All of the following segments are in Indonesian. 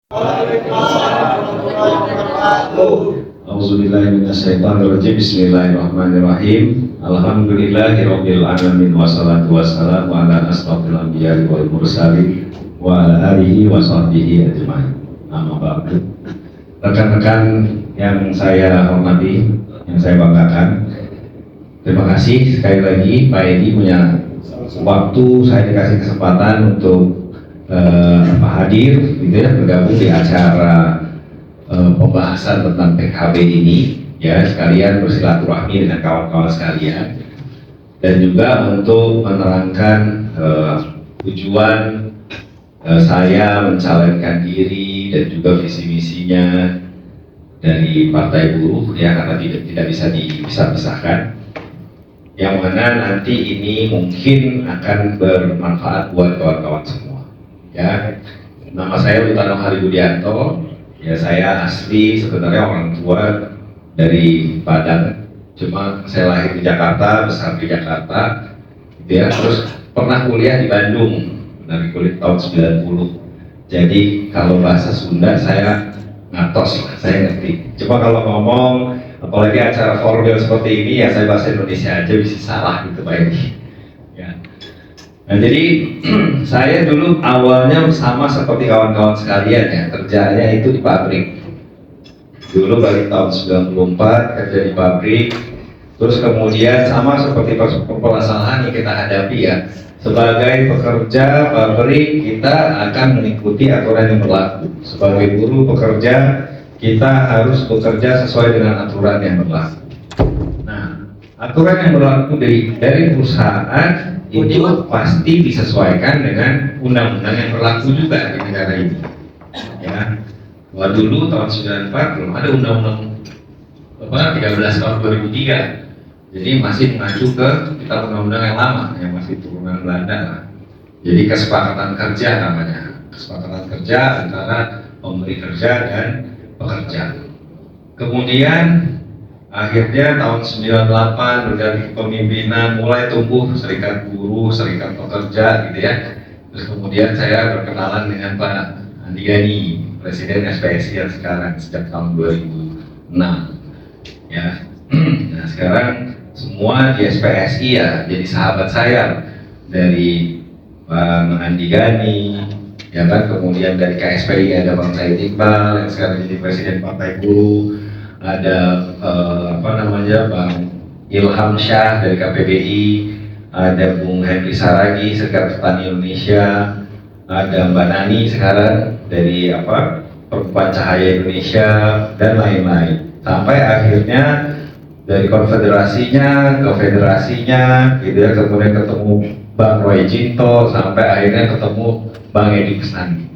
Auzubillahiminasyaitonirrajim. Bismillahirrahmanirrahim. Alhamdulillahirabbil alamin wassalatu wassalamu ala asrofil anbiya'i wal mursalin wa ala alihi wa sahbihi ajmain. Amma ba'du. Rekan-rekan yang saya hormati, yang saya banggakan, terima kasih sekali lagi Pak Edi punya waktu, saya dikasih kesempatan untuk hadir gitu ya, bergabung di acara pembahasan tentang PKB ini ya, sekalian bersilaturahmi dengan kawan-kawan sekalian, dan juga untuk menerangkan tujuan saya mencalonkan diri dan juga visi misinya dari Partai Buruh ya, karena tidak bisa dipisah-pisahkan, yang mana nanti ini mungkin akan bermanfaat buat kawan-kawan semua ya. Nama saya Lutano Haribudianto. Ya, saya asli sebenarnya orang tua dari Padang, cuma saya lahir di Jakarta, besar di Jakarta, gitu ya. Terus pernah kuliah di Bandung dari kuliah tahun 90. Jadi kalau bahasa Sunda saya ngatos, saya ngerti. Cuma kalau ngomong, apalagi acara formal seperti ini ya, saya bahasa Indonesia aja bisa salah gitu Pak Edi. Ya. Nah, jadi saya dulu awalnya sama seperti kawan-kawan sekalian ya, kerjanya itu di pabrik. Dulu balik tahun 94 kerja di pabrik, terus kemudian sama seperti permasalahan yang kita hadapi ya, sebagai pekerja pabrik kita akan mengikuti aturan yang berlaku. Sebagai buruh pekerja kita harus bekerja sesuai dengan aturan yang berlaku. Nah, aturan yang berlaku dari perusahaan itu pasti disesuaikan dengan undang-undang yang berlaku juga di negara ini ya. Wah, dulu tahun 94 belum ada undang-undang 13 tahun 2003, jadi masih mengacu ke kitab undang-undang yang lama yang masih turunan Belanda. Jadi kesepakatan kerja namanya, kesepakatan kerja antara pemberi kerja dan pekerja. Kemudian akhirnya tahun 98 berganti kepemimpinan, mulai tumbuh serikat buruh, serikat pekerja gitu ya. Terus kemudian saya berkenalan dengan Pak Andi Gani, Presiden SPSI yang sekarang sejak tahun 2006 ya. Nah, sekarang semua di SPSI ya jadi sahabat saya, dari Bang Andi Gani ya kan, kemudian dari KSPI ada Bang Said Iqbal yang sekarang jadi Presiden Partai Buruh, ada Bang Ilham Syah dari KPBI, ada Bung Henry Saragi Sekretariat Petani Indonesia, ada Mbak Nani sekarang dari Perempuan Cahaya Indonesia, dan lain-lain, sampai akhirnya dari konfederasinya ke federasinya gitu ya, kemudian ketemu Bang Roy Jinto, sampai akhirnya ketemu Bang Edi Kusnandi.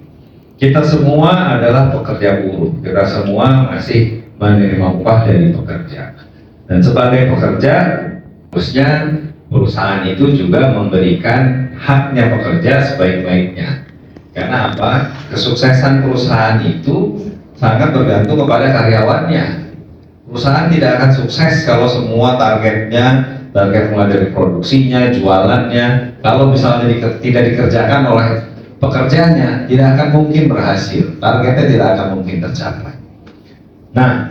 Kita semua adalah pekerja buruh, kita semua masih menerima upah dari pekerja, dan sebagai pekerja harusnya perusahaan itu juga memberikan haknya pekerja sebaik-baiknya. Karena apa? Kesuksesan perusahaan itu sangat bergantung kepada karyawannya. Perusahaan tidak akan sukses kalau semua target mulai dari produksinya, jualannya, kalau misalnya tidak dikerjakan oleh pekerjanya, tidak akan mungkin berhasil, targetnya tidak akan mungkin tercapai. Nah,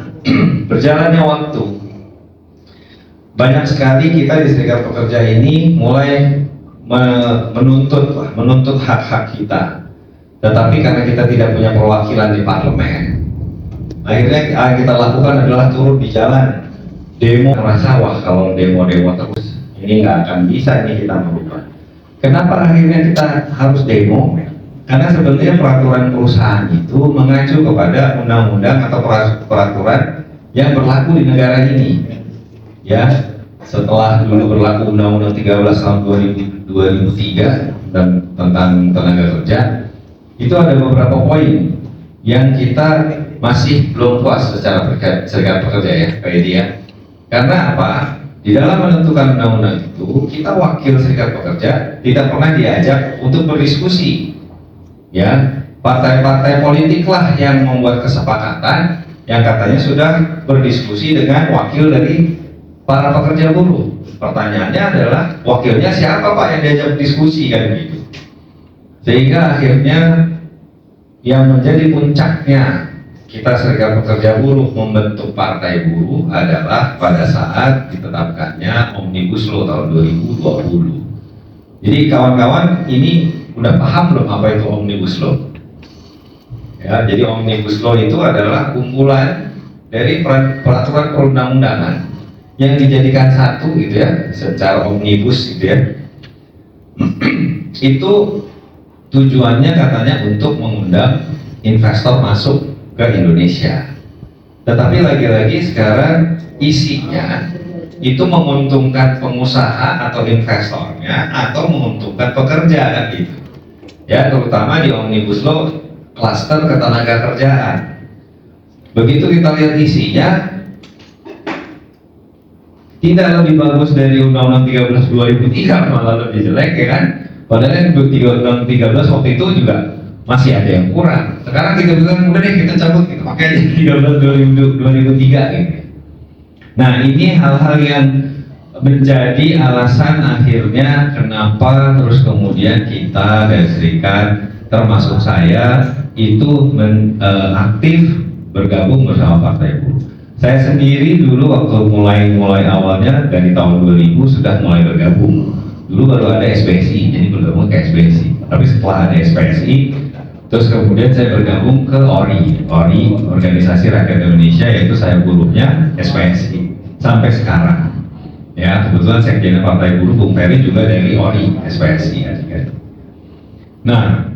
berjalannya waktu, banyak sekali kita di serikat pekerja ini mulai menuntut hak-hak kita. Tetapi karena kita tidak punya perwakilan di parlemen, akhirnya yang kita lakukan adalah turun di jalan, demo. Merasa wah, kalau demo-demo terus ini nggak akan bisa nih kita merubah. Kenapa akhirnya kita harus demo? Karena sebenarnya peraturan perusahaan itu mengacu kepada undang-undang atau peraturan yang berlaku di negara ini. Ya, setelah dulu berlaku Undang-Undang 13 tahun 2003 dan tentang tenaga kerja, itu ada beberapa poin yang kita masih belum puas secara serikat pekerja ya, Pak Edi ya. Karena apa? Di dalam menentukan undang-undang itu, kita wakil serikat pekerja tidak pernah diajak untuk berdiskusi. Ya, partai-partai politik lah yang membuat kesepakatan yang katanya sudah berdiskusi dengan wakil dari para pekerja buruh. Pertanyaannya adalah, wakilnya siapa Pak yang diajak diskusi kan begitu? Sehingga akhirnya yang menjadi puncaknya kita Serikat Pekerja Buruh membentuk Partai Buruh adalah pada saat ditetapkannya Omnibus Law tahun 2020. Jadi kawan-kawan ini udah paham belum apa itu Omnibus Law? Ya, jadi Omnibus Law itu adalah kumpulan dari peraturan perundang-undangan yang dijadikan satu gitu ya, secara omnibus gitu ya. Itu tujuannya katanya untuk mengundang investor masuk ke Indonesia. Tetapi lagi-lagi sekarang isinya itu menguntungkan pengusaha atau investornya atau menguntungkan pekerja kan gitu. Ya, terutama di Omnibus Law klaster ketenagakerjaan. Begitu kita lihat isinya tidak lebih bagus dari Undang-Undang 13 2003, malah lebih jelek ya kan. Padahal Undang-Undang 13 waktu itu juga masih ada yang kurang. Sekarang kita bilang udah deh kita cabut, kita pakai aja 13 2003 gitu. Nah, ini hal-hal yang menjadi alasan akhirnya kenapa terus kemudian kita dari serikat termasuk saya itu aktif bergabung bersama Partai Buruh. Saya sendiri dulu waktu mulai awalnya dari tahun 2000 sudah mulai bergabung. Dulu baru ada SPSI, jadi bergabung ke SPSI. Tapi setelah ada SPSI, terus kemudian saya bergabung ke ORI, Organisasi Rakyat Indonesia, yaitu saya buruhnya SPSI sampai sekarang. Ya, kebetulan sekjen Partai Buruh Bung Ferry juga dari ORI, SPSI. Nah,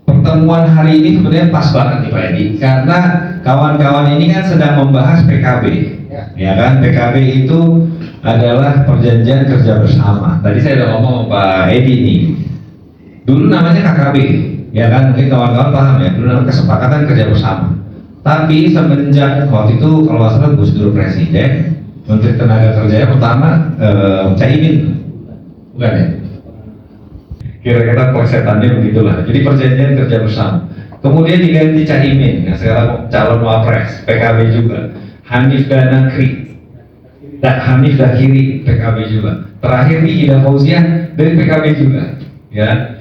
pertemuan hari ini sebenarnya pas banget nih Pak Edi, karena kawan-kawan ini kan sedang membahas PKB, ya kan? PKB itu adalah perjanjian kerja bersama. Tadi saya udah ngomong sama Pak Edi nih. Dulu namanya KKB, ya kan? Mungkin kawan-kawan paham ya. Dulu namanya kesepakatan kerja bersama. Tapi semenjak waktu itu kalau nggak salah Gus Dur presiden, Menteri Tenaga Kerja pertama Caimin, bukan ya? Kira-kira konseptannya begitulah. Jadi perjanjian kerja bersama. Kemudian diganti Caimin, yang sekarang calon wapres PKB juga. Hanif Dakiri PKB juga. Terakhir nih Ida Fauziah dari PKB juga. Ya.